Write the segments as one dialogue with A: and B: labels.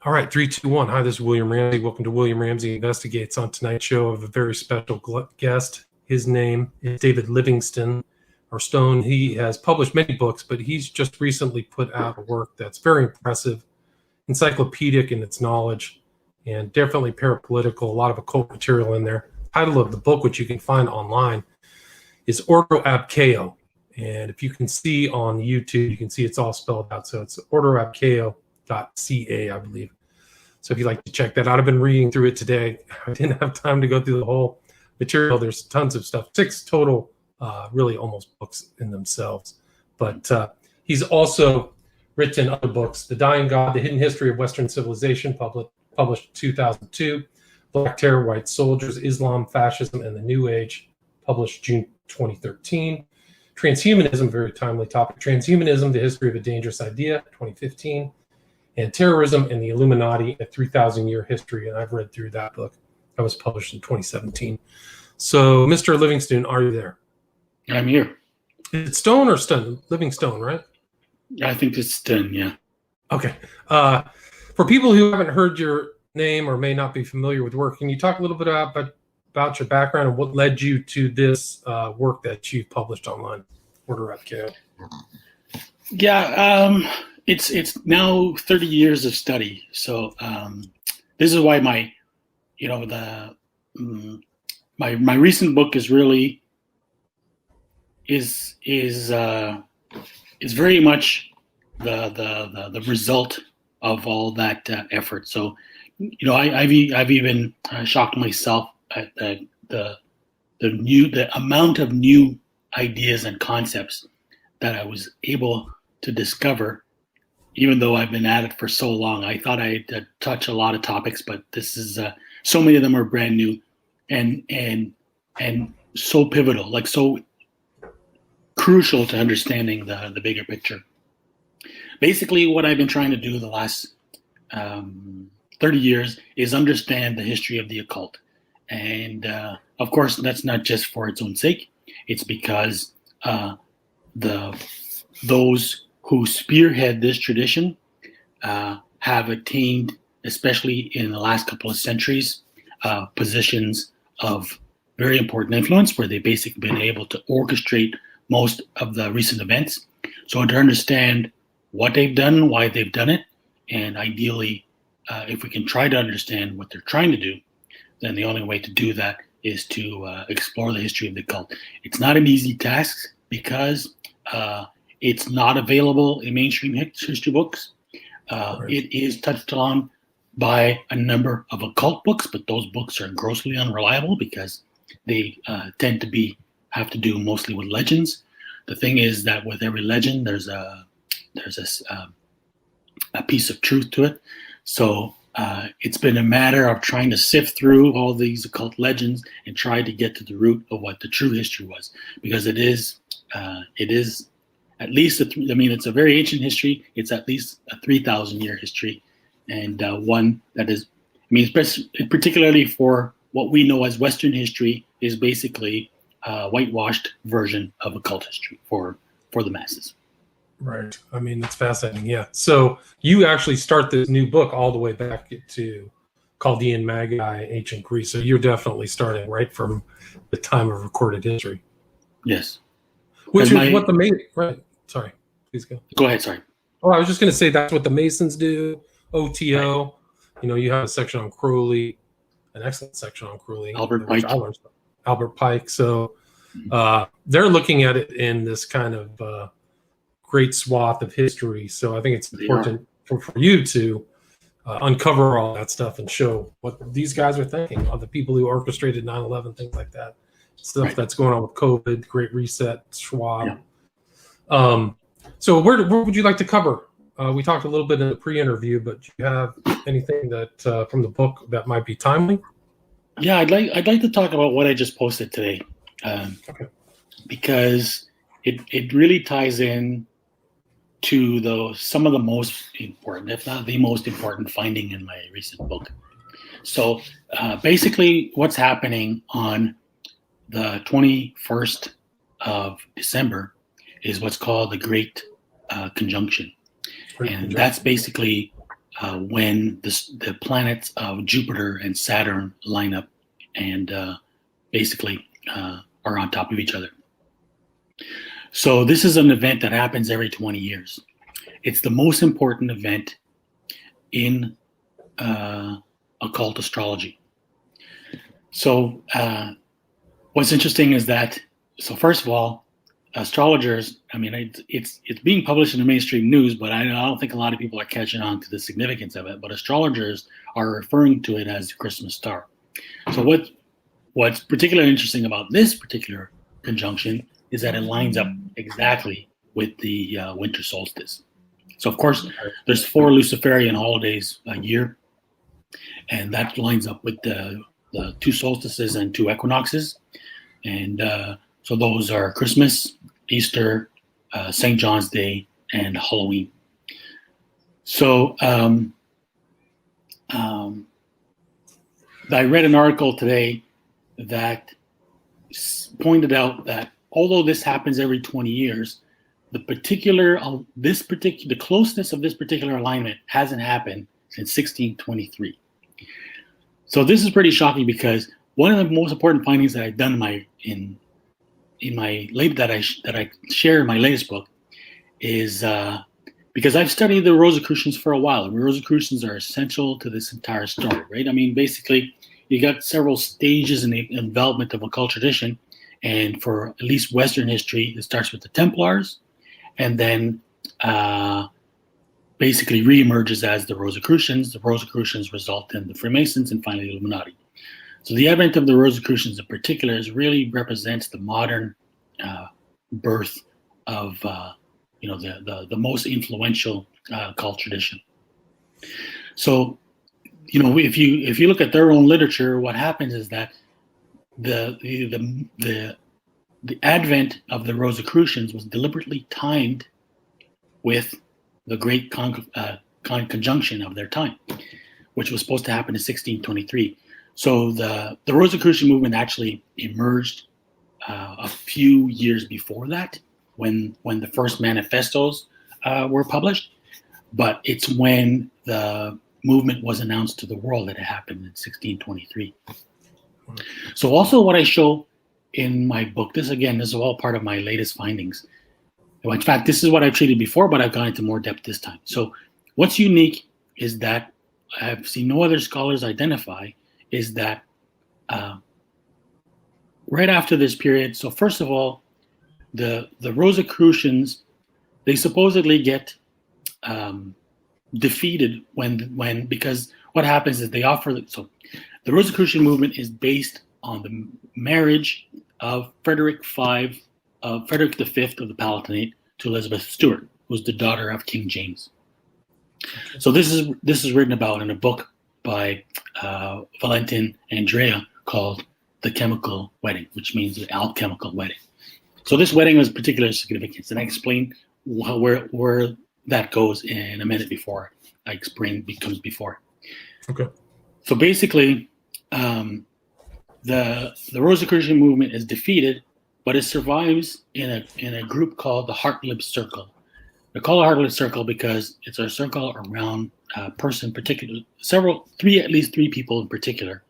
A: All right, three, two, one. Hi, this is William Ramsey. Welcome to William Ramsey Investigates. On tonight's show, I have a very special guest. His name is David Livingstone, or Stone. He has published many books, but he's just recently put out a work that's very impressive, encyclopedic in its knowledge, and definitely parapolitical, a lot of occult material in there. The title of the book, which you can find online, is Ordo Ab Chao. And if you can see on YouTube, you can see it's all spelled out. So it's Ordo Ab Chao.ca, I believe. So if you'd like to check that out, I've been reading through it today. I didn't have time to go through the whole material. There's tons of stuff, 6 total, really almost books in themselves. But he's also written other books: The Dying God, The Hidden History of Western Civilization, published in 2002, Black Terror, White Soldiers, Islam, Fascism, and the New Age, published June 2013. Transhumanism, very timely topic. Transhumanism, The History of a Dangerous Idea, 2015. And Terrorism and the Illuminati, a 3,000-year history. And I've read through that book. That was published in 2017. So, Mr. Livingstone, are you there?
B: I'm here.
A: Is it Stone or Stone? Livingstone, right?
B: I think it's Stone, yeah.
A: Okay. For people who haven't heard your name or may not be familiar with work, can you talk a little bit about your background and what led you to this work that you've published online, Ordo Ab Chao?
B: Yeah, it's now 30 years of study. So this is why my recent book is really is very much the result of all that effort. So I've even shocked myself at the amount of new ideas and concepts that I was able to discover. Even though I've been at it for so long, I thought I'd touch a lot of topics, but this is so many of them are brand new and so pivotal, like so crucial to understanding the bigger picture. Basically, what I've been trying to do the last 30 years is understand the history of the occult. And of course, that's not just for its own sake. It's because those who spearhead this tradition have attained, especially in the last couple of centuries, positions of very important influence where they've basically been able to orchestrate most of the recent events. So to understand what they've done, why they've done it, and ideally, if we can try to understand what they're trying to do, then the only way to do that is to explore the history of the cult. It's not an easy task because it's not available in mainstream history books. Right. It is touched on by a number of occult books, but those books are grossly unreliable because they tend to have to do mostly with legends. The thing is that with every legend, there's a piece of truth to it. So it's been a matter of trying to sift through all these occult legends and try to get to the root of what the true history was, because it is at least it's a very ancient history. It's at least a 3,000-year history, and one that is, particularly for what we know as Western history, is basically a whitewashed version of occult history for the masses.
A: Right. It's fascinating. Yeah. So you actually start this new book all the way back to Chaldean Magi, ancient Greece. So you're definitely starting right from the time of recorded history.
B: Yes.
A: Which is what the main. Right. Sorry. Please go.
B: Go ahead. Sorry.
A: Oh, I was just going to say that's what the Masons do. OTO. Right. You have a section on Crowley, an excellent section on Crowley.
B: Albert Pike.
A: Albert Pike. So they're looking at it in this kind of great swath of history. So I think it's important for you to uncover all that stuff and show what these guys are thinking, all the people who orchestrated 9/11, things like that. Stuff that's going on with COVID, Great Reset, Schwab. Yeah. So where would you like to cover? We talked a little bit in the pre-interview, but do you have anything that from the book that might be timely?
B: Yeah, I'd like to talk about what I just posted today, because it really ties in to some of the most important, if not the most important, finding in my recent book. So basically, what's happening on the 21st of December is what's called the Great Conjunction. And that's basically when the planets of Jupiter and Saturn line up and basically are on top of each other. So this is an event that happens every 20 years. It's the most important event in occult astrology. So what's interesting is that, so first of all, astrologers, I mean, it's being published in the mainstream news, but I don't think a lot of people are catching on to the significance of it. But astrologers are referring to it as the Christmas star. So what's particularly interesting about this particular conjunction is that it lines up exactly with the winter solstice. So of course, there's 4 Luciferian holidays a year, and that lines up with the 2 solstices and 2 equinoxes. And so those are Christmas, Easter, St. John's Day, and Halloween. So I read an article today that pointed out that although this happens every 20 years, the closeness of this particular alignment hasn't happened since 1623. So this is pretty shocking because one of the most important findings that I've done in my that I share in my latest book is because I've studied the Rosicrucians for a while, and Rosicrucians are essential to this entire story, right? I mean, basically, you got several stages in the development of occult tradition, and for at least Western history, it starts with the Templars, and then basically reemerges as the Rosicrucians. The Rosicrucians result in the Freemasons, and finally the Illuminati. So the advent of the Rosicrucians in particular really represents the modern birth of the most influential cult tradition. So, if you look at their own literature, what happens is that the advent of the Rosicrucians was deliberately timed with the great conjunction of their time, which was supposed to happen in 1623. So the Rosicrucian movement actually emerged a few years before that, when the first manifestos were published. But it's when the movement was announced to the world that it happened in 1623. So also what I show in my book, this is all part of my latest findings. In fact, this is what I've treated before, but I've gone into more depth this time. So what's unique is that I've seen no other scholars identify is that right after this period, so first of all, the Rosicrucians, they supposedly get defeated because what happens is they offer, so the Rosicrucian movement is based on the marriage of Frederick V of the Palatinate to Elizabeth Stuart, who's the daughter of King James. So this is written about in a book by Valentin Andrea called The Chemical Wedding, which means the alchemical wedding. So this wedding was particular significance, and I explain where that goes in a minute before I explain becomes before.
A: Okay.
B: So basically, the Rosicrucian movement is defeated, but it survives in a group called the Hartlib Circle. They're called a Hartlib Circle because it's a circle around a person, at least three people in particular.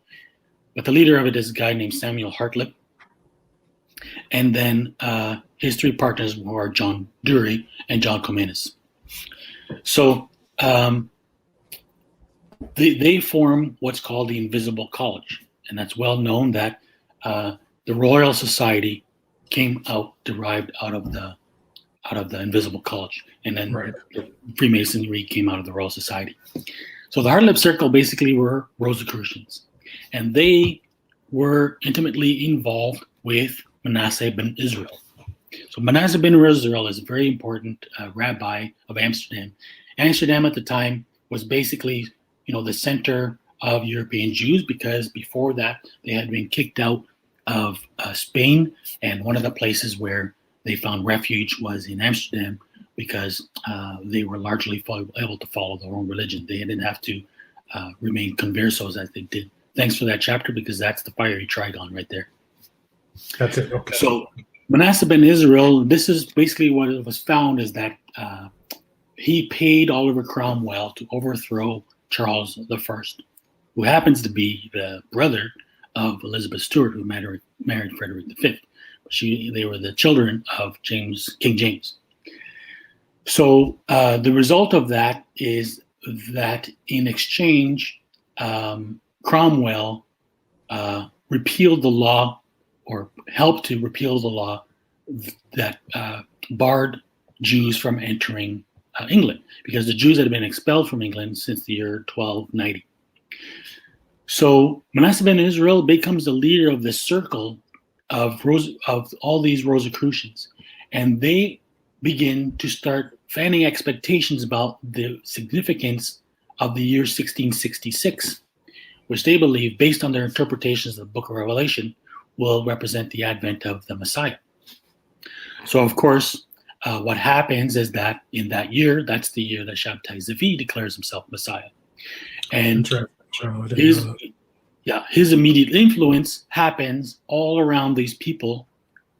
B: But the leader of it is a guy named Samuel Hartlib, and then his 3 partners who are John Dury and John Comenius. So they form what's called the Invisible College, and that's well known that the Royal Society came out derived out of the Invisible College, and then the Freemasonry came out of the Royal Society. So the Hartlib Circle basically were Rosicrucians, and they were intimately involved with Manasseh ben Israel. So Manasseh ben Israel is a very important rabbi of Amsterdam. Amsterdam at the time was basically, the center of European Jews, because before that they had been kicked out of Spain, and one of the places where they found refuge was in Amsterdam, because they were largely able to follow their own religion. They didn't have to remain conversos as they did. Thanks for that chapter, because that's the fiery trigon right there.
A: That's it. Okay.
B: So Manasseh ben Israel, this is basically what it was found, is that he paid Oliver Cromwell to overthrow Charles I, who happens to be the brother of Elizabeth Stuart, who married Frederick V. They were the children of King James. So the result of that is that in exchange, Cromwell repealed the law, or helped to repeal the law that barred Jews from entering England, because the Jews had been expelled from England since the year 1290. So Manasseh ben Israel becomes the leader of this circle of all these Rosicrucians, and they begin to start fanning expectations about the significance of the year 1666, which they believe, based on their interpretations of the Book of Revelation, will represent the advent of the Messiah. So, of course, what happens is that in that year, that's the year that Shabtai Zvi declares himself Messiah. And his immediate influence happens all around these people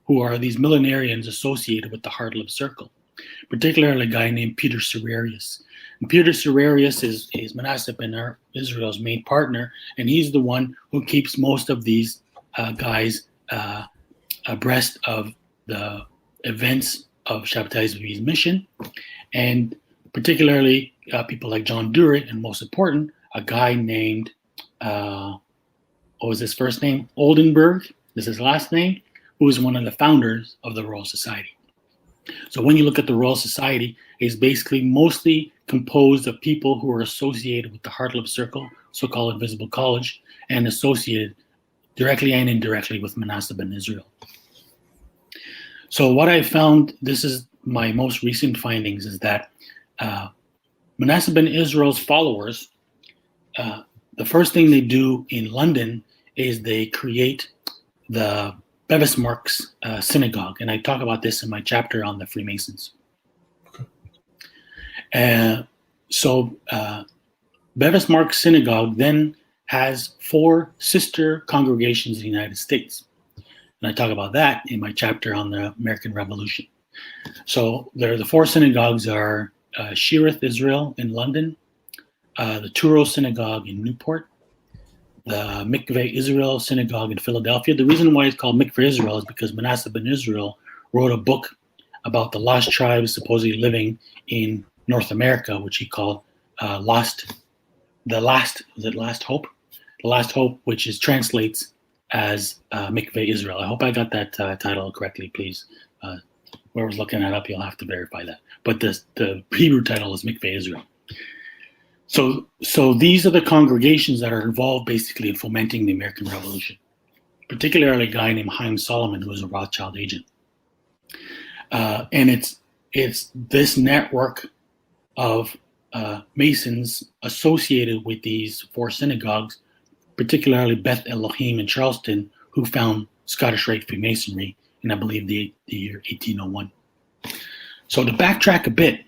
B: who are these millenarians associated with the Hartlib Circle, particularly a guy named Peter Serrarius. And Peter Serrarius is Manasseh ben Israel's main partner, and he's the one who keeps most of these guys abreast of the events of Shabtai Zvi's mission, and particularly people like John Durig, and most important, a guy named, what was his first name? Oldenburg, this is his last name, who is one of the founders of the Royal Society. So when you look at the Royal Society, it's basically mostly composed of people who are associated with the Hartlib Circle, so-called Invisible College, and associated directly and indirectly with Manasseh ben Israel. So what I found, this is my most recent findings, is that Manasseh ben Israel's followers, the first thing they do in London is they create the Bevis Marks Synagogue, and I talk about this in my chapter on the Freemasons. So Bevis Marks Synagogue then has 4 sister congregations in the United States. And I talk about that in my chapter on the American Revolution. So the 4 synagogues are Sheereth Israel in London, the Touro Synagogue in Newport, the Mikveh Israel Synagogue in Philadelphia. The reason why it's called Mikveh Israel is because Manasseh ben Israel wrote a book about the lost tribes supposedly living in North America, which he called Last Hope? The Last Hope, which translates as Mikveh Israel. I hope I got that title correctly, please. Whoever's looking that up, you'll have to verify that. But the Hebrew title is Mikveh Israel. So these are the congregations that are involved basically in fomenting the American Revolution, particularly a guy named Haim Solomon, who was a Rothschild agent. And it's this network of Masons associated with these 4 synagogues, particularly Beth Elohim in Charleston, who found Scottish Rite Freemasonry in, I believe, the year 1801. So to backtrack a bit,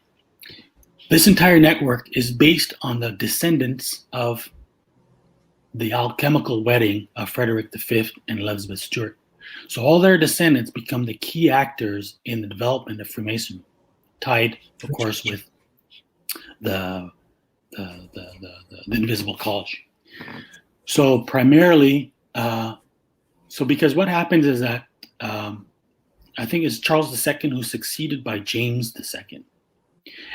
B: this entire network is based on the descendants of the alchemical wedding of Frederick V and Elizabeth Stuart. So all their descendants become the key actors in the development of Freemasonry, tied, of course, with the Invisible College. So primarily, because what happens is that I think it's Charles II who's succeeded by James II.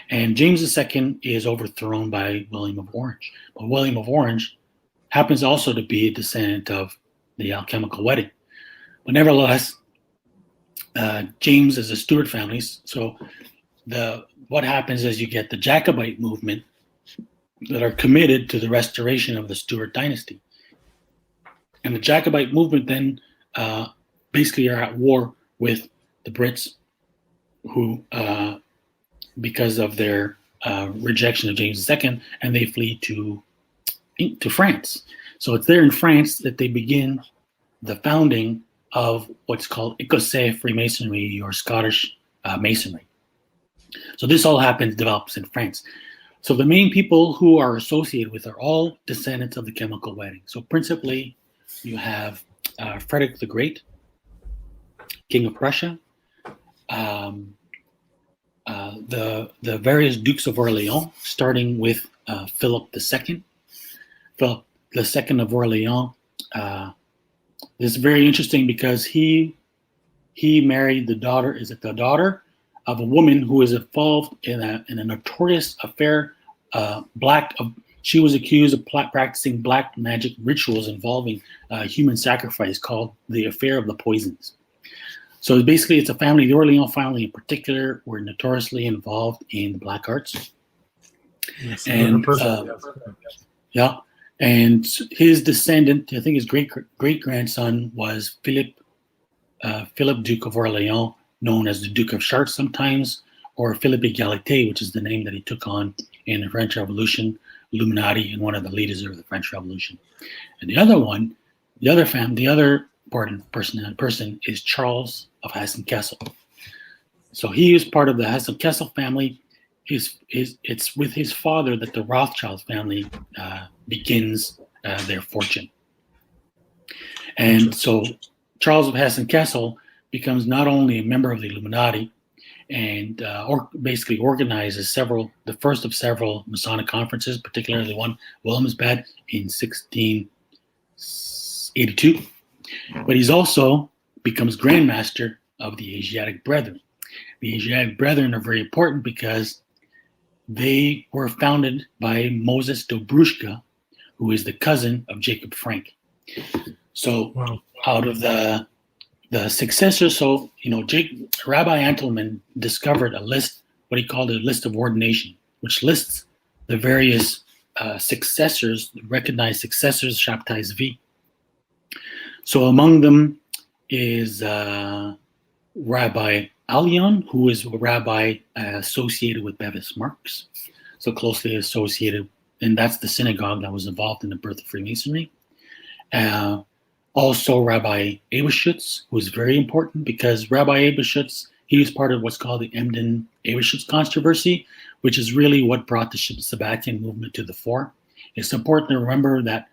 B: And James II is overthrown by William of Orange. But William of Orange happens also to be a descendant of the alchemical wedding. But nevertheless, James is a Stuart family. So what happens is you get the Jacobite movement that are committed to the restoration of the Stuart dynasty. And the Jacobite movement then basically are at war with the Brits, who because of their rejection of James II, and they flee to France. So it's there in France that they begin the founding of what's called Écossais Freemasonry, or Scottish Masonry. So this all develops in France. So the main people who are associated with are all descendants of the chemical wedding. So principally, you have Frederick the Great, King of Prussia, the various dukes of Orleans, starting with Philip II. Philip II of Orleans. This is very interesting because he married the daughter of a woman who was involved in a notorious affair. She was accused of practicing black magic rituals involving human sacrifice, called the Affair of the Poisons. So basically, it's a family. The Orleans family, in particular, were notoriously involved in the black arts.
A: Yes,
B: And and his descendant, I think his great grandson, was Philip Duke of Orleans, known as the Duke of Chartres sometimes, or Philippe Égalité, which is the name that he took on in the French Revolution, Illuminati, and one of the leaders of the French Revolution. And the other important person is Charles of Hessen-Kassel. So he is part of the Hessen-Kassel family. It's with his father that the Rothschild family begins their fortune. And so Charles of Hessen-Kassel becomes not only a member of the Illuminati and basically organizes the first of several Masonic conferences, particularly one Wilhelmsbad in 1682. But he's also becomes Grand Master of the Asiatic Brethren. The Asiatic Brethren are very important because they were founded by Moses Dobruschka, who is the cousin of Jacob Frank. So out of the successors, Rabbi Antelman discovered a list, what he called a list of ordination, which lists the various successors, recognized successors, Shabtai Zvi. So among them is Rabbi Allion, who is a rabbi associated with Bevis Marx, so closely associated, and that's the synagogue that was involved in the birth of Freemasonry. Also Rabbi Eberschutz, who is very important because Rabbi Eberschutz, he was part of what's called the Emden-Eberschutz controversy, which is really what brought the Sabbatean movement to the fore. It's important to remember that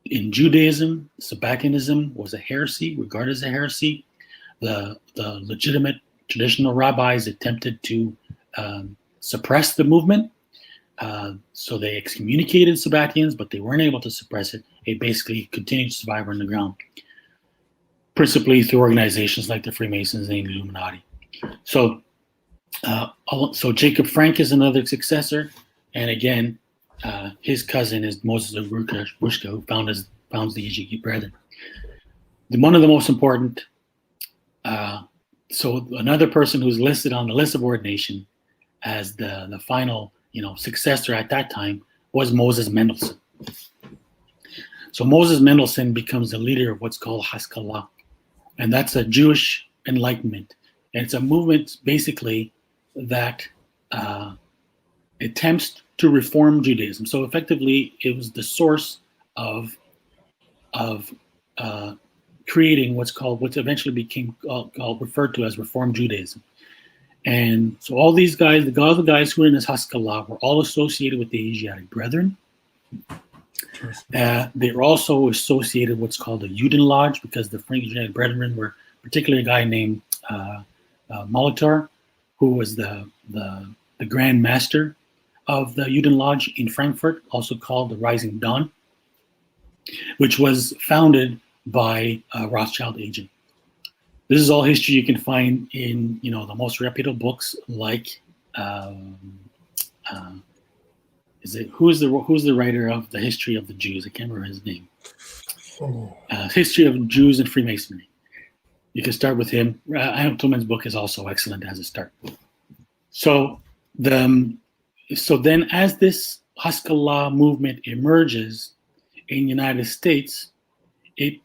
B: in Judaism, Sabbateanism was a heresy, regarded as a heresy. The legitimate traditional rabbis attempted to suppress the movement. So they excommunicated Sabbateans, but they weren't able to suppress it. It basically continued to survive underground, principally through organizations like the Freemasons and the Illuminati. So Jacob Frank is another successor, and again, his cousin is Moses Dobruschka, who founds the Asiatic Brethren. One of the most important. So another person who's listed on the list of ordination as the final, successor at that time was Moses Mendelssohn. So Moses Mendelssohn becomes the leader of what's called Haskalah, and that's a Jewish enlightenment. And it's a movement basically that attempts to reform Judaism. So effectively, it was the source of creating what eventually became referred to as Reform Judaism. And so all these guys, the guys who were in this Haskalah, were all associated with the Asiatic Brethren. They were also associated with what's called the Juden Lodge, because the Asiatic Brethren were particularly a guy named Molitor, who was the Grand Master of the Juden Lodge in Frankfurt, also called the Rising Dawn, which was founded by a Rothschild agent. This is all history you can find in the most reputable books, like who's the writer of the History of the Jews? I can't remember his name. History of Jews and Freemasonry. You can start with him. Antelman's book is also excellent as a start. So then, as this Haskalah movement emerges in the United States, it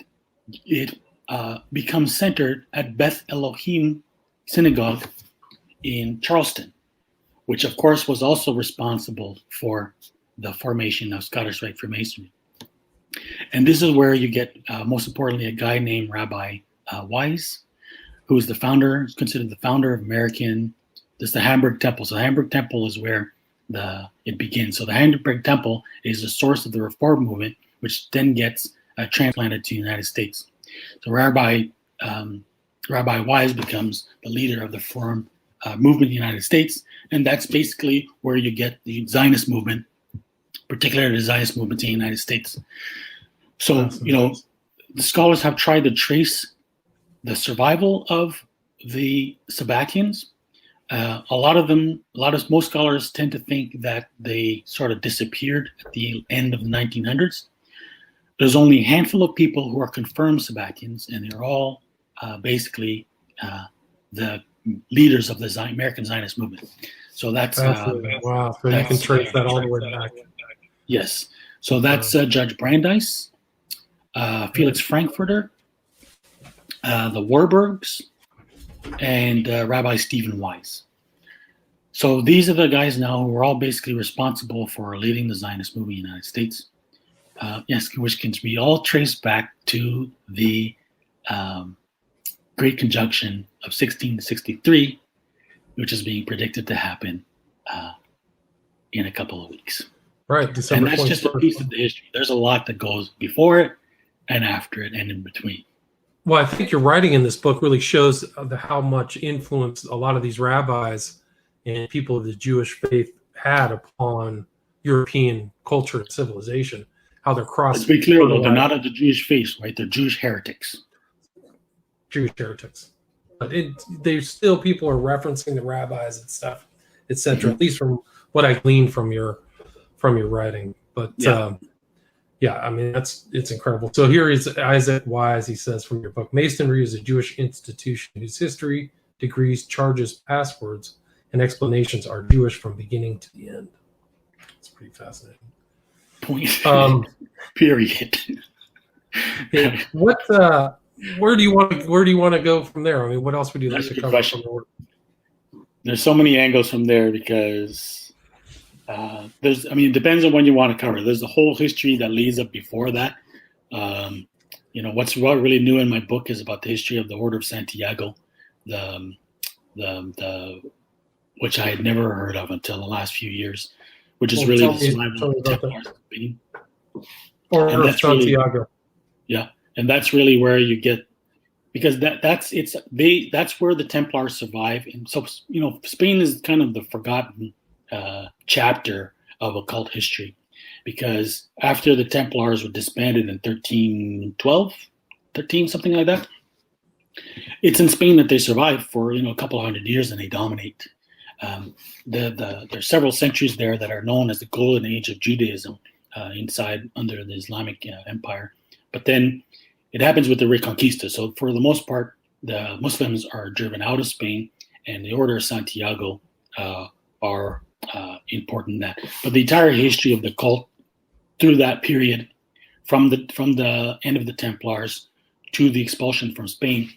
B: becomes centered at Beth Elohim Synagogue in Charleston, which of course was also responsible for the formation of Scottish Rite Freemasonry. And this is where you get, most importantly, a guy named Rabbi Wise, who is considered the founder of the Hamburg Temple. So the Hamburg Temple is where it begins. So the Hamburg Temple is the source of the Reform movement, which then gets transplanted to the United States. So Rabbi Wise becomes the leader of the Reform movement in the United States, and that's basically where you get the Zionist movement, particularly the Zionist movement in the United States. So, the scholars have tried to trace the survival of the Sabbateans. Most scholars tend to think that they sort of disappeared at the end of the 1900s. There's only a handful of people who are confirmed Sabbateans, and they're all basically the leaders of the American Zionist movement. So that's
A: wow. So you can trace that all the way back.
B: Yes. So that's Judge Brandeis, Felix Frankfurter, the Warburgs, and Rabbi Stephen Wise. So these are the guys now who are all basically responsible for leading the Zionist movement in the United States. Which can be all traced back to the Great Conjunction of 1663, which is being predicted to happen in a couple of weeks.
A: Right, December.
B: And that's just a piece of the history. There's a lot that goes before it and after it and in between.
A: Well, I think your writing in this book really shows how much influence a lot of these rabbis and people of the Jewish faith had upon European culture and civilization. How they're crossing.
B: Let's be clear, though, they're not of the Jewish faith, right? They're Jewish heretics.
A: Jewish heretics. But there's still people are referencing the rabbis and stuff, etc. Mm-hmm. At least from what I gleaned from your writing. But I mean it's incredible. So here is Isaac Wise. He says from your book, Masonry is a Jewish institution whose history, degrees, charges, passwords, and explanations are Jewish from beginning to the end. It's pretty fascinating.
B: Point. Period.
A: Where do you want to go from there? I mean, what else would you like to cover?
B: There's so many angles from there because it depends on when you want to cover. There's the whole history that leads up before that. What's really new in my book is about the history of the Order of Santiago, the which I had never heard of until the last few years. Which is really the survival of the Templars of Spain.
A: Order of Santiago.
B: And that's really where you get, because that's where the Templars survive. And so Spain is kind of the forgotten chapter of occult history, because after the Templars were disbanded in 1312, something like that, it's in Spain that they survive for a couple of hundred years and they dominate. There's several centuries there that are known as the golden age of Judaism under the Islamic Empire. But then it happens with the Reconquista. So for the most part, the Muslims are driven out of Spain, and the Order of Santiago are important in that. But the entire history of the cult through that period, from the end of the Templars to the expulsion from Spain,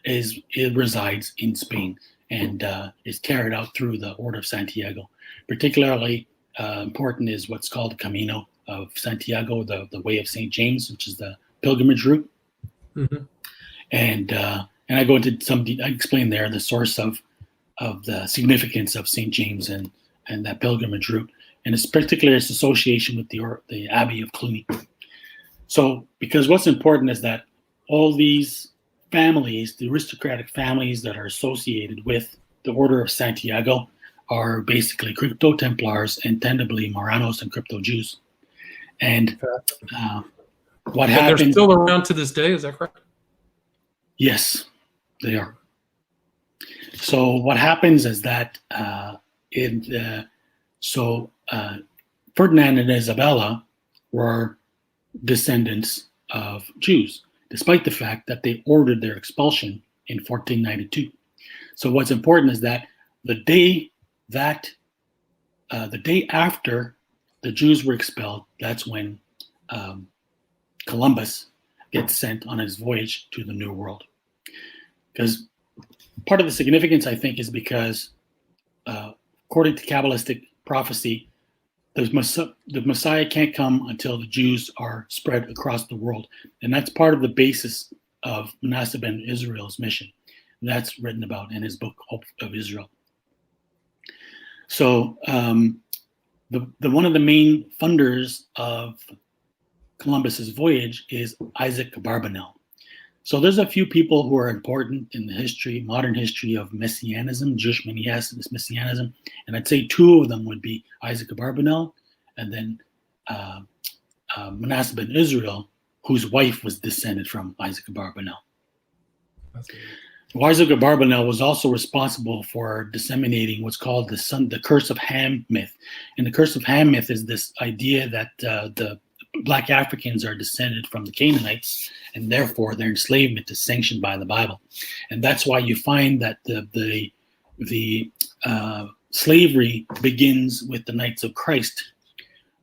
B: it resides in Spain. And is carried out through the Order of Santiago. Particularly important is what's called the Camino of Santiago, the Way of St. James, which is the pilgrimage route. Mm-hmm. And I go into I explain there the source of the significance of St. James and that pilgrimage route, and it's particularly its association with the Abbey of Cluny. So, because what's important is that all these families, the aristocratic families that are associated with the Order of Santiago, are basically crypto-Templars and tend to believe Marranos and crypto-Jews. And what happened...
A: They're still around to this day, is that correct?
B: Yes, they are. So what happens is that Ferdinand and Isabella were descendants of Jews, despite the fact that they ordered their expulsion in 1492. So what's important is that the day after the Jews were expelled, that's when Columbus gets sent on his voyage to the New World. Because part of the significance, I think, is because according to Kabbalistic prophecy, the Messiah can't come until the Jews are spread across the world. And that's part of the basis of Manasseh ben Israel's mission. And that's written about in his book, Hope of Israel. So one of the main funders of Columbus's voyage is Isaac Barbanel. So there's a few people who are important in the history, modern history of Messianism, Jewish Messianism, and I'd say two of them would be Isaac Abarbanel and then Manasseh ben Israel, whose wife was descended from Isaac Abarbanel. Isaac Abarbanel was also responsible for disseminating what's called the Curse of Ham myth. And the Curse of Ham myth is this idea that the Black Africans are descended from the Canaanites, and therefore their enslavement is sanctioned by the Bible. And that's why you find that the slavery begins with the Knights of Christ,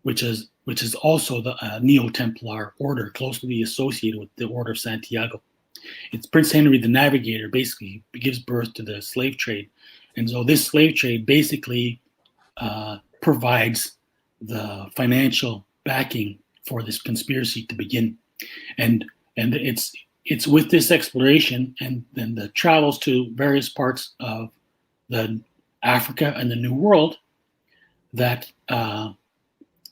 B: which is also the Neo-Templar order, closely associated with the Order of Santiago. It's Prince Henry the Navigator basically gives birth to the slave trade. And so this slave trade basically provides the financial backing for this conspiracy to begin. And it's with this exploration and then the travels to various parts of the Africa and the New World that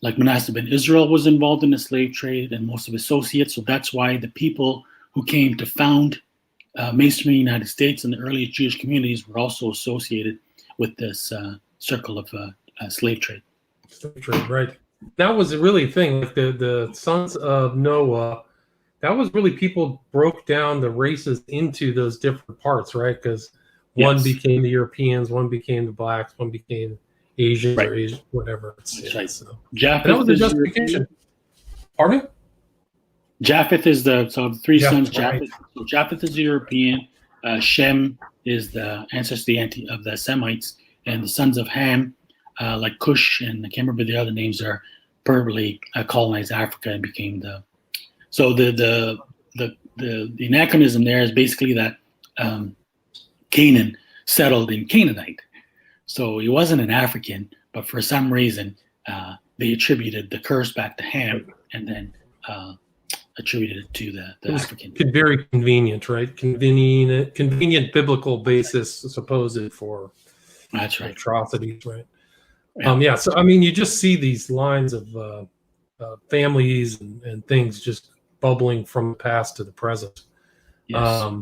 B: like Manasseh ben Israel was involved in the slave trade and most of his associates. So that's why the people who came to found Masonry in the United States and the earliest Jewish communities were also associated with this circle of slave trade.
A: Slave trade, right. That was really a thing. Like the sons of Noah, that was really people broke down the races into those different parts, right? Because one became the Europeans, one became the blacks, one became Asians or Asian, whatever.
B: That's right.
A: So
B: Japheth
A: that was the justification. Pardon me?
B: Japheth is the three sons.
A: Right.
B: Japheth. So Japheth is the European. Shem is the ancestor of the Semites, and the sons of Ham, like Cush and I can't remember the other names, are permanently colonized Africa and became the. So the anachronism there is basically that Canaan settled in Canaanite. So he wasn't an African, but for some reason they attributed the curse back to Ham and then attributed it to the African.
A: Very convenient, right? Convenient biblical basis supposed for
B: that's right.
A: Atrocities, right? Yeah. So I mean, you just see these lines of families and things just bubbling from the past to the present.
B: Yes.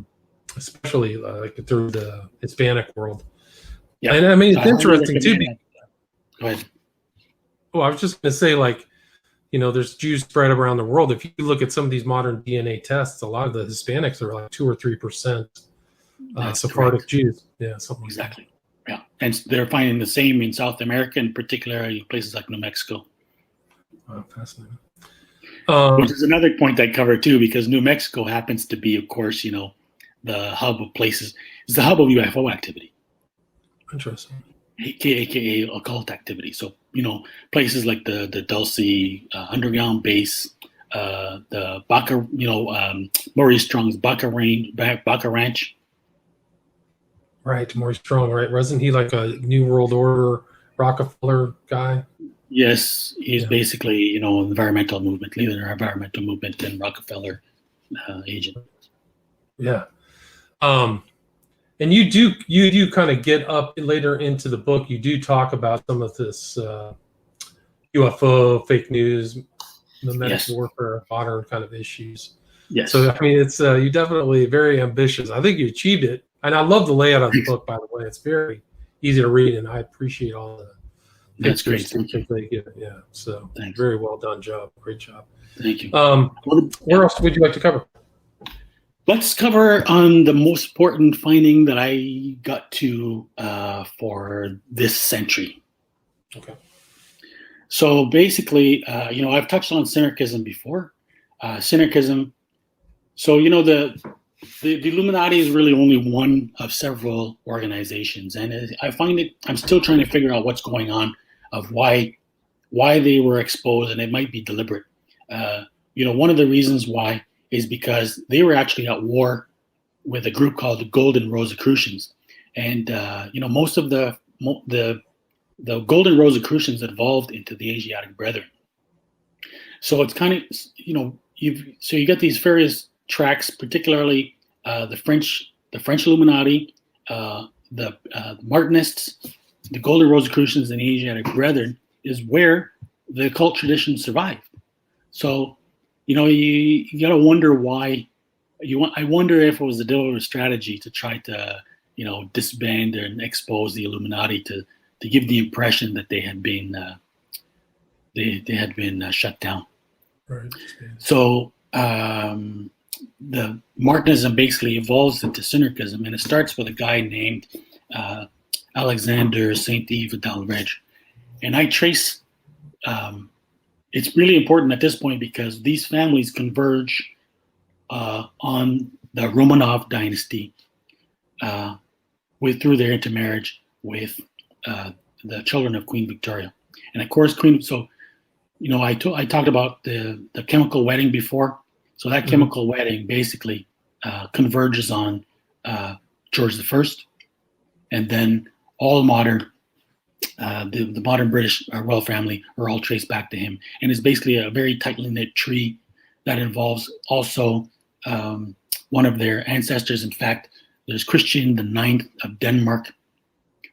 A: Especially like through the Hispanic world.
B: Yeah.
A: And I mean, it's interesting too.
B: Go ahead.
A: Oh, I was just going to say, like, you know, there's Jews spread around the world. If you look at some of these modern DNA tests, a lot of the Hispanics are like 2 or 3% Sephardic Jews. Yeah, something
B: exactly. Like that. Yeah, and they're finding the same in South America, and particularly places like New Mexico.
A: Oh, fascinating.
B: Which is another point I covered too, because New Mexico happens to be, of course, you know, the hub of places. It's the hub of UFO activity.
A: Interesting.
B: AKA occult activity. So, you know, places like the Dulce underground base, the Baca, you know, Maurice Strong's Baca Ranch.
A: Right, Maurice Strong, right? Wasn't he like a New World Order Rockefeller guy?
B: Yes, he's basically, you know, environmental movement, leader of environmental movement and Rockefeller agent.
A: Yeah. And you do kind of get up later into the book. You do talk about some of this UFO, fake news, mimetic warfare, modern kind of issues.
B: Yes.
A: So I mean, it's you definitely very ambitious. I think you achieved it, and I love the layout of the book. By the way, it's very easy to read, and I appreciate all the.
B: That's great.
A: Yeah. So
B: thanks.
A: Very well done job. Great job.
B: Thank you.
A: Where else would you like to cover?
B: Let's cover on the most important finding that I got to for this century.
A: Okay.
B: So basically, you know, I've touched on synergism before. Synergism. So, you know, the Illuminati is really only one of several organizations, and I find it. I'm still trying to figure out what's going on, of why they were exposed, and it might be deliberate. You know, one of the reasons why is because they were actually at war with a group called the Golden Rosicrucians, and you know, most of the Golden Rosicrucians evolved into the Asiatic Brethren. So it's kind of, you know, you get these various tracks, particularly the French Illuminati, the Martinists, the Golden Rosicrucians, and the Asiatic Brethren is where the occult tradition survived. So, you know, you got to wonder why, I wonder if it was a deliberate strategy to try to, disband and expose the Illuminati to give the impression that they had been shut down.
A: Right.
B: So the Martinism basically evolves into Synarchism, and it starts with a guy named Alexander Saint Yves d'Albret. And I trace. It's really important at this point because these families converge on the Romanov dynasty through their intermarriage with the children of Queen Victoria. And of course, I talked about the chemical wedding before. So that chemical wedding basically converges on George I, and then all modern the modern British royal family are all traced back to him, and it's basically a very tightly knit tree that involves also one of their ancestors. In fact, there's Christian IX of Denmark,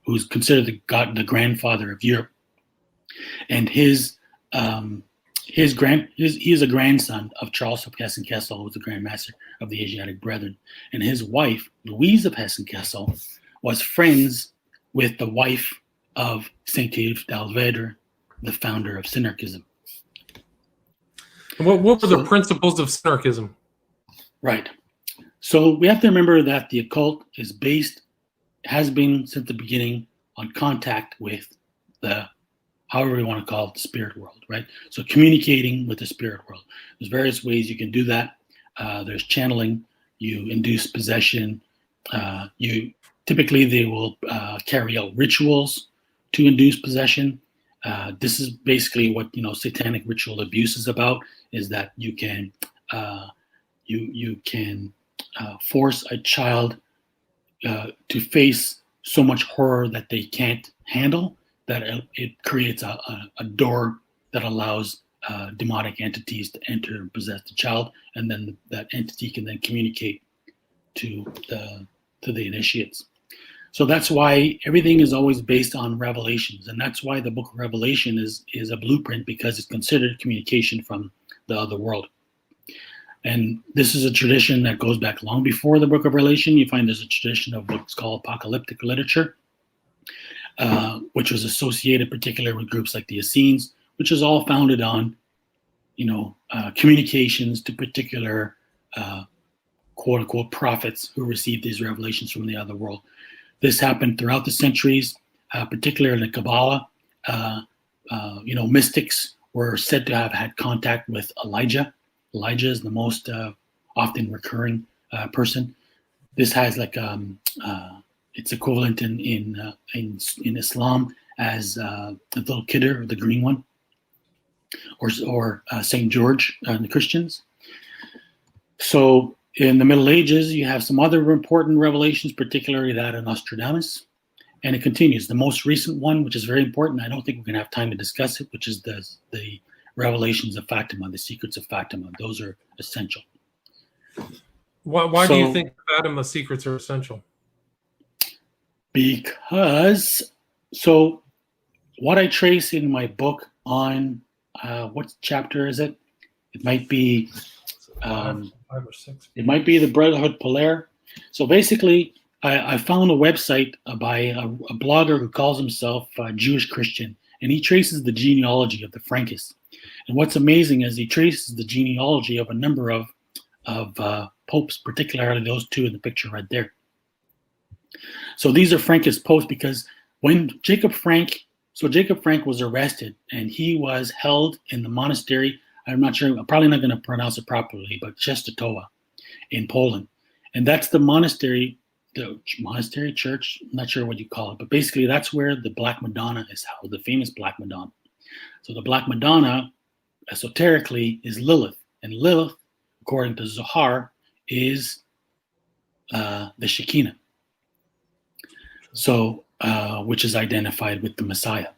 B: who's considered the grandfather of Europe, and he is a grandson of Charles of Hessen-Kassel, who was the Grand Master of the Asiatic Brethren, and his wife Louise of Hessen-Kassel was friends with the wife of Saint Yves d'Albret, the founder of Synarchism.
A: What were the principles of Synarchism?
B: Right. So we have to remember that the occult has been since the beginning on contact with the, however you want to call it, the spirit world, right? So communicating with the spirit world. There's various ways you can do that. There's channeling, you induce possession, typically they will carry out rituals to induce possession. This is basically what satanic ritual abuse is about: is that you can force a child to face so much horror that they can't handle, that it creates a door that allows demonic entities to enter and possess the child, and then that entity can then communicate to the initiates. So that's why everything is always based on revelations, and that's why the book of Revelation is a blueprint, because it's considered communication from the other world. And this is a tradition that goes back long before the book of Revelation. You find there's a tradition of what's called apocalyptic literature, which was associated particularly with groups like the Essenes, which is all founded on, communications to particular quote unquote prophets who received these revelations from the other world. This happened throughout the centuries, particularly in Kabbalah. Mystics were said to have had contact with Elijah. Elijah is the most often recurring person. This has its equivalent in Islam as the little kidder, the green one, or Saint George in the Christians. So in the Middle Ages, you have some other important revelations, particularly that of Nostradamus, and it continues. The most recent one, which is very important, I don't think we're going to have time to discuss it, which is the revelations of Fatima, the secrets of Fatima. Those are essential.
A: Why do you think Fatima secrets are essential?
B: Because, what I trace in my book on, what chapter is it? It might be
A: 5 or 6.
B: It might be the Brotherhood Polaire. So basically, I found a website by a blogger who calls himself Jewish Christian, and he traces the genealogy of the Frankists. And what's amazing is he traces the genealogy of a number of popes, particularly those two in the picture right there. So these are Frankist popes because when Jacob Frank was arrested and he was held in the monastery, I'm not sure, I'm probably not going to pronounce it properly, but Częstochowa in Poland. And that's the monastery church, I'm not sure what you call it, but basically that's where the Black Madonna is held, the famous Black Madonna. So the Black Madonna, esoterically, is Lilith. And Lilith, according to Zohar, is the Shekinah. So, which is identified with the Messiah.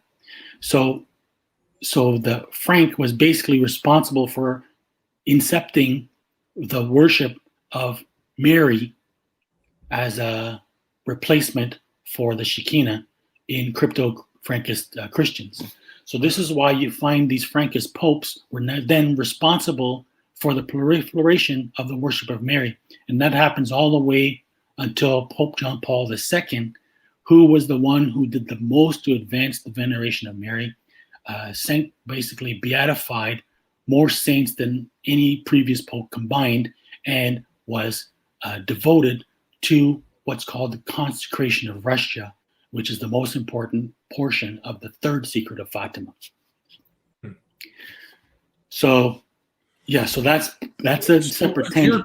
B: So the Frank was basically responsible for incepting the worship of Mary as a replacement for the Shekinah in crypto-Frankist Christians. So this is why you find these Frankist popes were then responsible for the proliferation of the worship of Mary. And that happens all the way until Pope John Paul II, who was the one who did the most to advance the veneration of Mary, basically beatified more saints than any previous pope combined, and was devoted to what's called the consecration of Russia, which is the most important portion of the third secret of Fatima. So, yeah, so that's a separate tangent.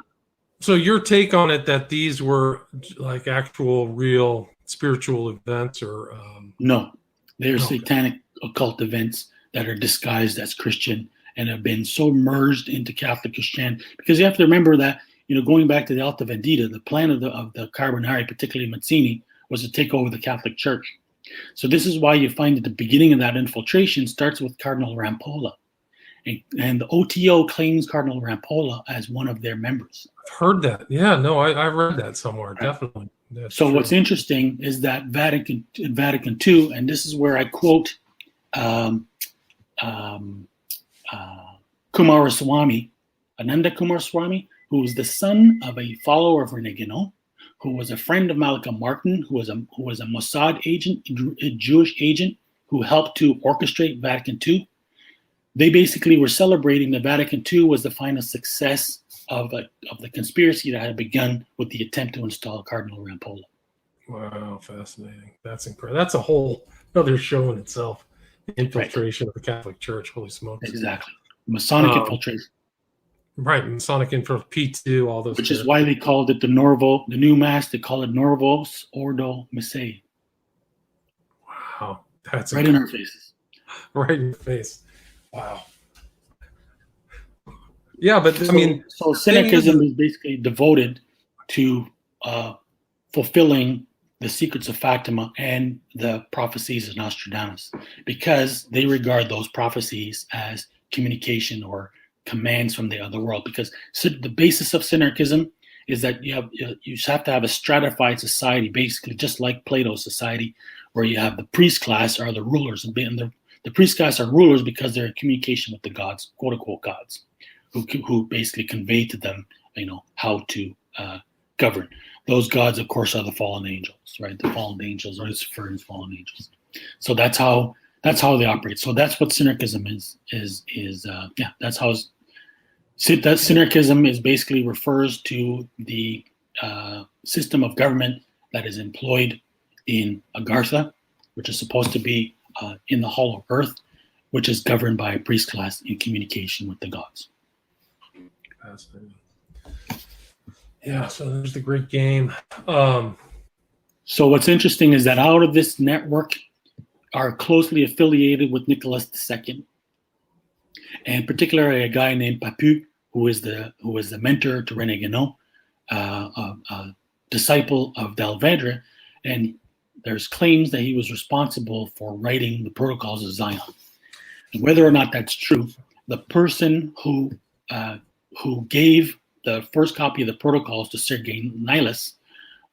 A: So your take on it, that these were like actual, real spiritual events, or
B: no, they're satanic occult events that are disguised as Christian and have been so merged into Catholic Christianity. Because you have to remember that, going back to the Alta Vendita, the plan of the Carbonari, particularly Mazzini, was to take over the Catholic Church. So this is why you find at the beginning of that infiltration starts with Cardinal Rampolla. And the OTO claims Cardinal Rampolla as one of their members.
A: I've heard that. Yeah, no, I read that somewhere. Right. Definitely. That's
B: so
A: true.
B: What's interesting is that Vatican II, and this is where I quote Kumaraswamy, Ananda Kumaraswamy, who was the son of a follower of René Guénon, who was a friend of Malcolm Martin, who was a Mossad agent, a Jewish agent who helped to orchestrate Vatican II. They basically were celebrating that Vatican II was the final success of the conspiracy that had begun with the attempt to install Cardinal Rampolla.
A: Wow, fascinating. That's incredible. That's a whole other show in itself. The infiltration of the Catholic Church. Holy smokes.
B: Exactly. Masonic infiltration.
A: Right, Masonic infiltration, P2, all those.
B: Which is why they called it the new Mass, they call it Novus Ordo Missae.
A: Wow. That's
B: right in our faces.
A: Right in your face. Wow. Yeah, but
B: so Synergism is basically devoted to fulfilling the secrets of Fatima and the prophecies of Nostradamus, because they regard those prophecies as communication or commands from the other world. Because the basis of Synergism is that you have to have a stratified society, basically just like Plato's society, where you have the priest class are the rulers, and the priest class are rulers because they're in communication with the gods, quote unquote gods, who basically convey to them, how to govern. Those gods, of course, are the fallen angels, right? The fallen angels, Lucifer and fallen angels. So that's how they operate. So that's what Synergism is. That's how that Synergism is basically refers to the system of government that is employed in Agartha, which is supposed to be in the hollow earth, which is governed by a priest class in communication with the gods.
A: Fascinating. Yeah, so there's the great game.
B: So what's interesting is that out of this network are closely affiliated with Nicholas II, and particularly a guy named Papu, who is the mentor to René Guénon, a disciple of Dalvedre, and there's claims that he was responsible for writing the Protocols of Zion. And whether or not that's true, the person who gave the first copy of the Protocols to Sergei Nilus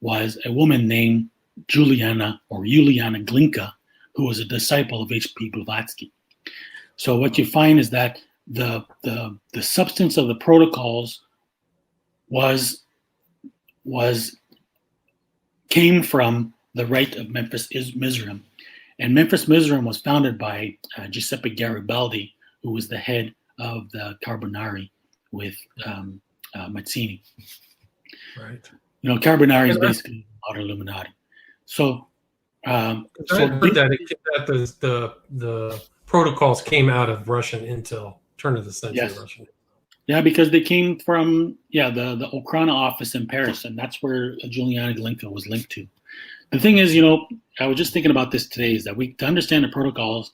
B: was a woman named Juliana Glinka, who was a disciple of H.P. Blavatsky. So what you find is that the substance of the Protocols came from the rite of Memphis Mizraim. And Memphis Mizraim was founded by Giuseppe Garibaldi, who was the head of the Carbonari with Mazzini.
A: Right.
B: Carbonari is basically modern Illuminati. So,
A: I heard that the protocols came out of Russian intel, turn of the century.
B: Yes.
A: Russian.
B: Yeah, because they came from the Okrana office in Paris, and that's where Juliana Glinka was linked to. The thing is, I was just thinking about this today, is that to understand the protocols,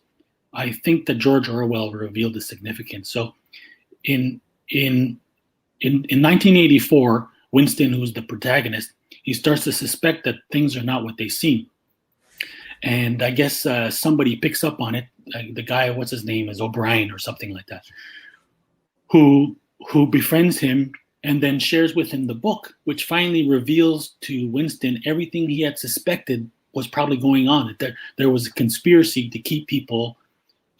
B: I think that George Orwell revealed the significance. So, in 1984, Winston, who's the protagonist, he starts to suspect that things are not what they seem. And I guess somebody picks up on it. The guy, what's his name, is O'Brien or something like that, who befriends him and then shares with him the book, which finally reveals to Winston everything he had suspected was probably going on. That there was a conspiracy to keep people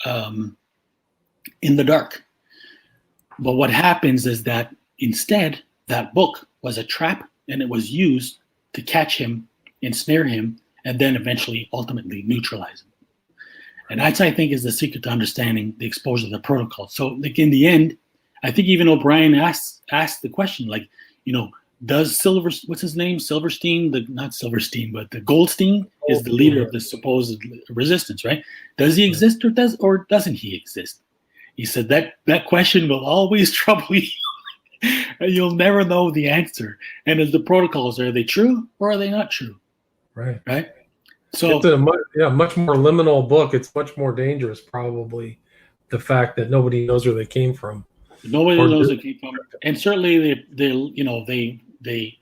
B: in the dark. But what happens is that instead, that book was a trap, and it was used to catch him, ensnare him, and then eventually, ultimately neutralize him. And that's, I think, is the secret to understanding the exposure of the protocol. So, like in the end, I think even O'Brien asked the question, like, does what's his name? Not Silverstein, but the Goldstein is the leader of the supposed resistance, right? Does he exist or doesn't he exist? He said that question will always trouble you. And you'll never know the answer. And as the protocols, are they true or are they not true?
A: Right.
B: So
A: it's a much more liminal book. It's much more dangerous, probably, the fact that nobody knows where they came from.
B: Nobody knows where they came from, and certainly they.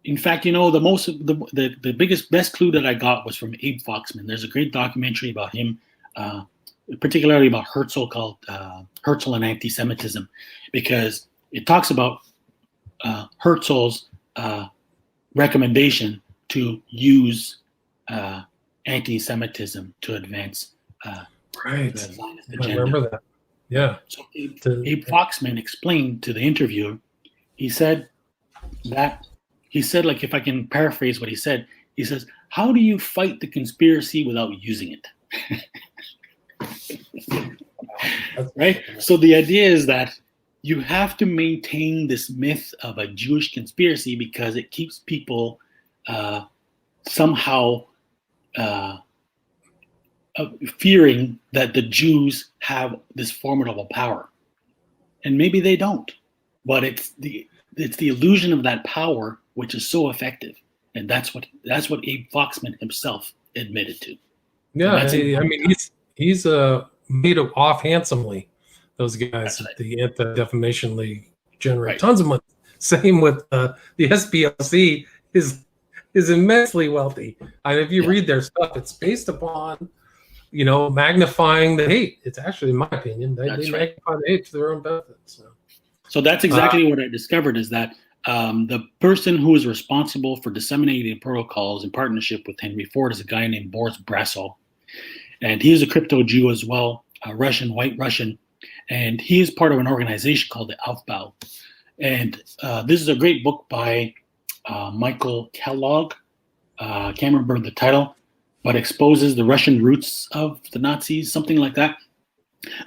B: In fact, the best clue that I got was from Abe Foxman. There's a great documentary about him, particularly about Herzl, called Herzl and Anti-Semitism, because it talks about Herzl's recommendation to use anti-Semitism to advance
A: right.
B: the Zionist
A: I
B: agenda.
A: remember that. Yeah.
B: So Abe Foxman explained to the interviewer, he said, like, if I can paraphrase what he said, he says, how do you fight the conspiracy without using it? Right? So the idea is that you have to maintain this myth of a Jewish conspiracy because it keeps people somehow fearing that the Jews have this formidable power. And maybe they don't. But it's the illusion of that power which is so effective. And that's what Abe Foxman himself admitted to.
A: Yeah, he's made it off handsomely. Those guys at the Anti-Defamation League generate tons of money. Same with the SPLC is immensely wealthy. If you read their stuff, it's based upon magnifying the hate. It's actually, in my opinion, they magnify the hate to their own benefit.
B: So that's exactly what I discovered, is that the person who is responsible for disseminating protocols in partnership with Henry Ford is a guy named Boris Brasov. And he is a crypto Jew as well, a White Russian. And he is part of an organization called the Aufbau. And this is a great book by Michael Kellogg. I can't remember the title, but exposes the Russian roots of the Nazis, something like that.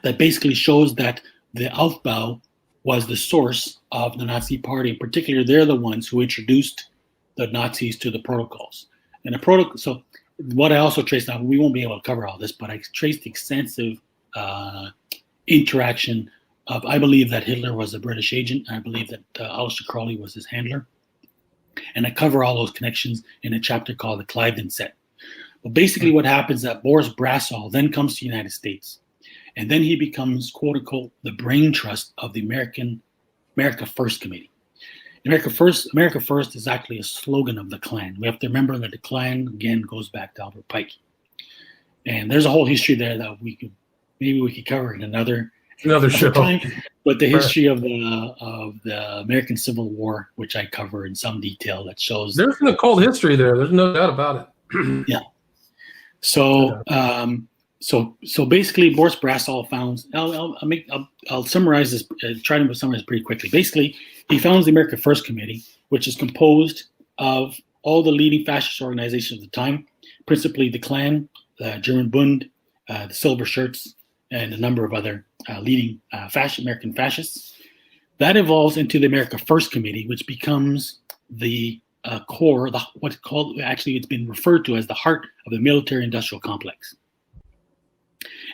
B: That basically shows that the Aufbau was the source of the Nazi Party. In particular, they're the ones who introduced the Nazis to the protocols. And the protocol. So what I also traced, now we won't be able to cover all this, but I traced extensive interaction of, I believe that Hitler was a British agent. I believe that Aleister Crowley was his handler. And I cover all those connections in a chapter called the Cliveden Set. But basically what happens is that Boris Brasov then comes to the United States. And then he becomes, quote unquote, the brain trust of the America First Committee. America First is actually a slogan of the Klan. We have to remember that the Klan, again, goes back to Albert Pike. And there's a whole history there that we could cover in another show. Time. But the history of the American Civil War, which I cover in some detail, that shows
A: there's an occult history there. There's no doubt about it.
B: Yeah. So so basically, Boris Brasov founds. I'll summarize this. Try to summarize pretty quickly. Basically, he founds the America First Committee, which is composed of all the leading fascist organizations of the time, principally the Klan, the German Bund, the Silver Shirts, and a number of other leading American fascists. That evolves into the America First Committee, which becomes the core, what's called, actually it's been referred to as the heart of the military-industrial complex.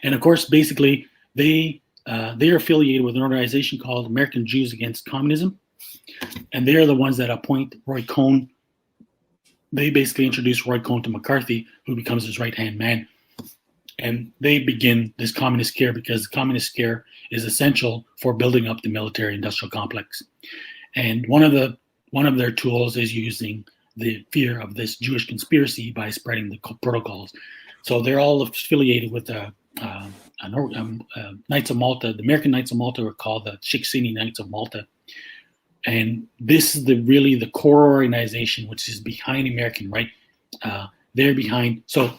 B: And of course, basically, they are affiliated with an organization called American Jews Against Communism, and they are the ones that appoint Roy Cohn. They basically introduce Roy Cohn to McCarthy, who becomes his right-hand man. And they begin this communist scare because the communist scare is essential for building up the military-industrial complex. And one of their tools is using the fear of this Jewish conspiracy by spreading the protocols. So they're all affiliated with Knights of Malta. The American Knights of Malta are called the Chicksini Knights of Malta. And this is really the core organization which is behind American right. They're behind. So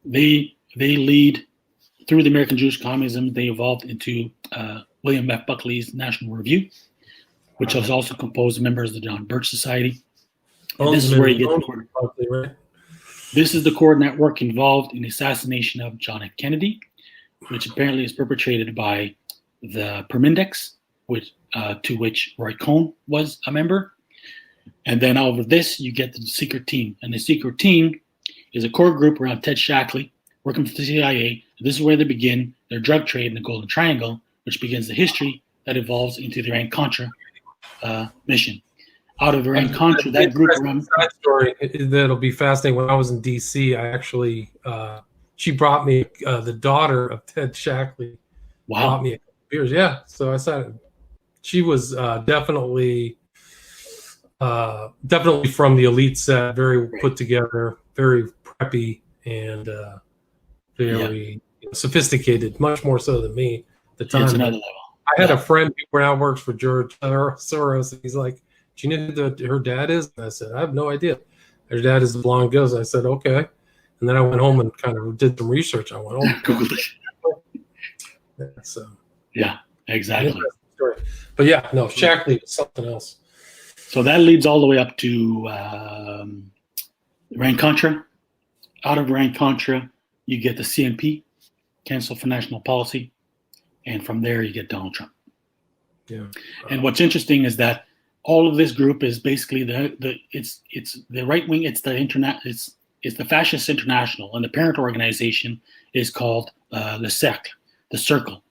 B: they lead through the American Jewish communism. They evolved into William F. Buckley's National Review, which was also composed of members of the John Birch Society. And this is where you get the coordinate.
A: Right?
B: This is the coordinate network involved in the assassination of John F. Kennedy, which apparently is perpetrated by the Permindex, to which Roy Cohn was a member. And then out of this, you get the secret team. And the secret team is a core group around Ted Shackley, working for the CIA. This is where they begin their drug trade in the Golden Triangle, which begins the history that evolves into the Iran-Contra mission. Out of Iran-Contra, that group around...
A: Side story that'll be fascinating. When I was in D.C., I actually... she brought me the daughter of Ted Shackley.
B: Wow.
A: Brought me a couple beers. Yeah, so I said she was definitely from the elite set, very put together, very preppy, and very sophisticated, much more so than me at the time.
B: It's another level.
A: I had a friend who now works for George Soros, and he's like, "Do you know who her dad is?" And I said, "I have no idea. Her dad is the blonde ghost." I said, "Okay." And then I went home and kind of did some research. I went, "Oh,
B: Googled it.
A: So
B: Yeah, exactly.
A: But yeah, no, Shackley was something else.
B: So that leads all the way up to Iran-Contra. Out of Iran-Contra, you get the CNP, Council for National Policy, and from there you get Donald Trump.
A: Yeah.
B: And what's interesting is that all of this group is basically it's the right wing. It's the Fascist International, and the parent organization is called Le Cercle, the Circle.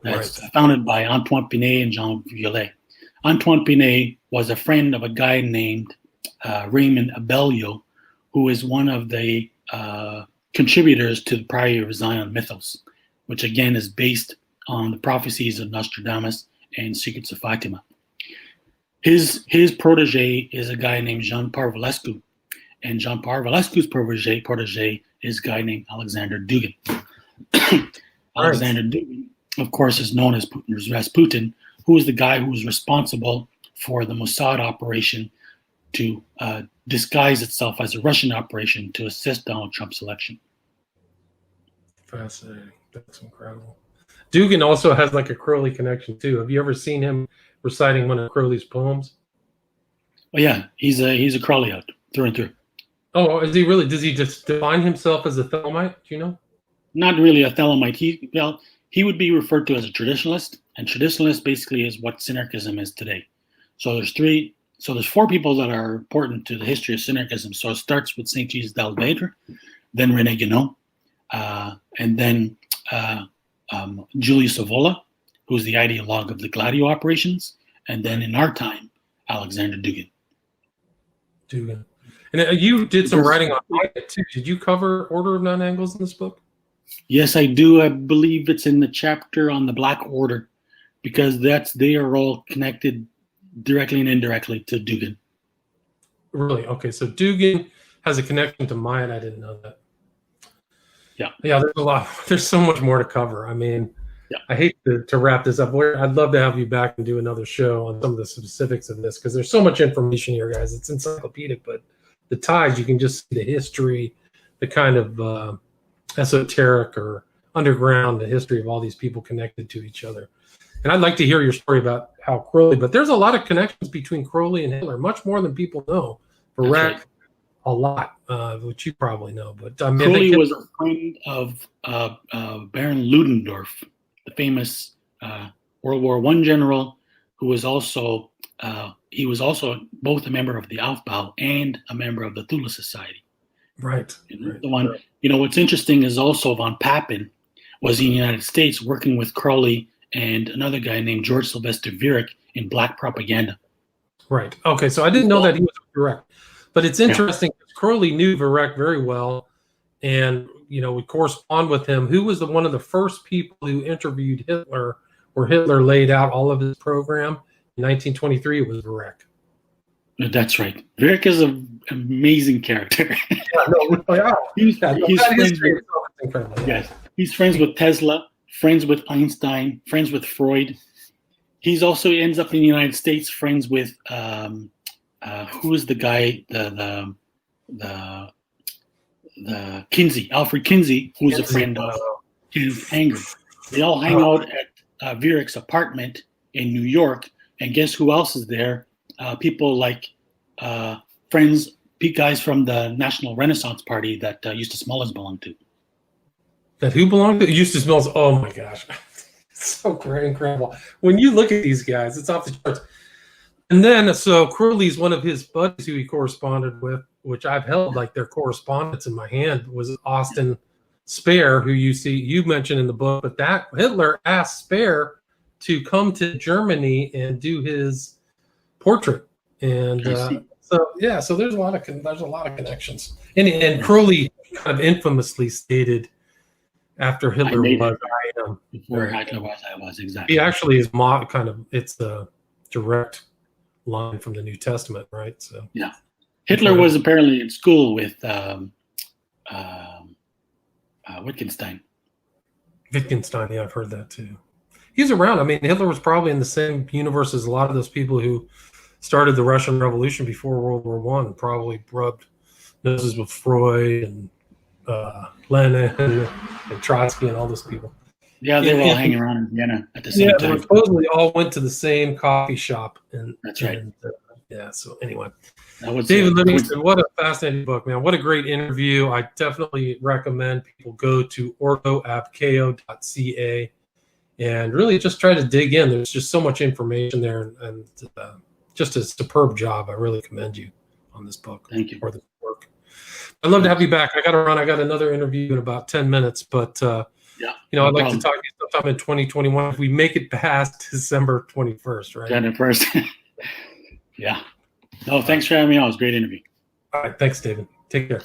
B: That's founded by Antoine Pinay and Jean Violet. Antoine Pinay was a friend of a guy named Raymond Abellio, who is one of the contributors to the Priory of Zion mythos, which again is based on the prophecies of Nostradamus and Secrets of Fatima. His protege is a guy named Jean Parvulescu, and Jean Parvulescu's protege is a guy named Alexander Dugin. Alexander Dugin, of course, is known as Rasputin, who is the guy who was responsible for the Mossad operation to disguise itself as a Russian operation to assist Donald Trump's election.
A: Fascinating. That's incredible. Dugin also has like a Crowley connection too. Have you ever seen him reciting one of Crowley's poems?
B: Oh yeah, he's a Crowleyite through and through.
A: Oh, is he really? Does he just define himself as a Thelemite? Do you know? Not
B: really a Thelemite. He would be referred to as a traditionalist, and traditionalist basically is what synarchism is today. So there's four people that are important to the history of synarchism. So it starts with Saint Jesus d'Albedre, then René Guénon, and then Julius Evola, who's the ideologue of the Gladio operations, and then in our time, Alexander Dugin.
A: Dugin. And you did some writing on it too. Did you cover Order of Nine Angles in this book?
B: Yes, I do. I believe it's in the chapter on the Black Order, because they are all connected directly and indirectly to Dugin.
A: Really? Okay, so Dugin has a connection to Maya. I didn't know that.
B: Yeah.
A: There's a lot. There's so much more to cover. I mean, I hate to wrap this up. I'd love to have you back and do another show on some of the specifics of this, because there's so much information here, guys. It's encyclopedic, but the ties, you can just see the history, the kind of esoteric or underground, the history of all these people connected to each other. And I'd like to hear your story about how Crowley, but there's a lot of connections between Crowley and Hitler, much more than people know. Vivek, a lot, which you probably know. But I mean,
B: Crowley was a friend of Baron Ludendorff, the famous World War I general, who was also he was also both a member of the Aufbau and a member of the Thule Society.
A: Right.
B: The one, what's interesting is also von Papen was in the United States working with Crowley and another guy named George Sylvester Viereck in black propaganda.
A: Right. Okay. So I didn't know that he was Viereck, but it's interesting because Crowley knew Viereck very well, and would correspond with him. Who was one of the first people who interviewed Hitler, where Hitler laid out all of his program in 1923? It was Viereck.
B: That's right. Viereck is an amazing character. He's friends with Tesla, friends with Einstein, friends with Freud. He ends up in the United States, friends with who is the guy, the Kinsey, Alfred Kinsey, who's a friend of Kenneth Anger. They all hang out Viereck's apartment in New York, and guess who else is there? People like friends, guys from the National Renaissance Party that Eustace Mullins belonged to.
A: That who belonged to Eustace Mullins? Oh my gosh, so great, incredible. When you look at these guys, it's off the charts. And then, so Crowley's one of his buddies who he corresponded with, which I've held like their correspondence in my hand, was Austin Speer, who you mentioned in the book. But that Hitler asked Speer to come to Germany and do his portrait, and so there's a lot of connections. And Crowley kind of infamously stated after Hitler was, I am.
B: Before Hitler was, I was, exactly.
A: He actually is it's a direct line from the New Testament, right? So
B: yeah, Hitler was apparently in school with Wittgenstein.
A: Wittgenstein, yeah, I've heard that too. He's around. I mean, Hitler was probably in the same universe as a lot of those people who started the Russian Revolution before World War One. Probably rubbed noses with Freud and Lenin and Trotsky and all those people.
B: Yeah, they were all hanging around in Vienna at the same time.
A: They supposedly all went to the same coffee shop.
B: That's right.
A: So anyway,
B: David
A: Livingstone, what a fascinating book, man. What a great interview. I definitely recommend people go to ordoabchao.ca and really just try to dig in. There's just so much information there, and just a superb job. I really commend you on this book.
B: Thank you
A: for the work. I'd love to have you back. I got to run. I got another interview in about 10 minutes, but I'd like to talk to you sometime in 2021 if we make it past December 21st, right?
B: January 1st. Yeah. No, thanks for having me on. It was a great interview.
A: All right. Thanks, David. Take care.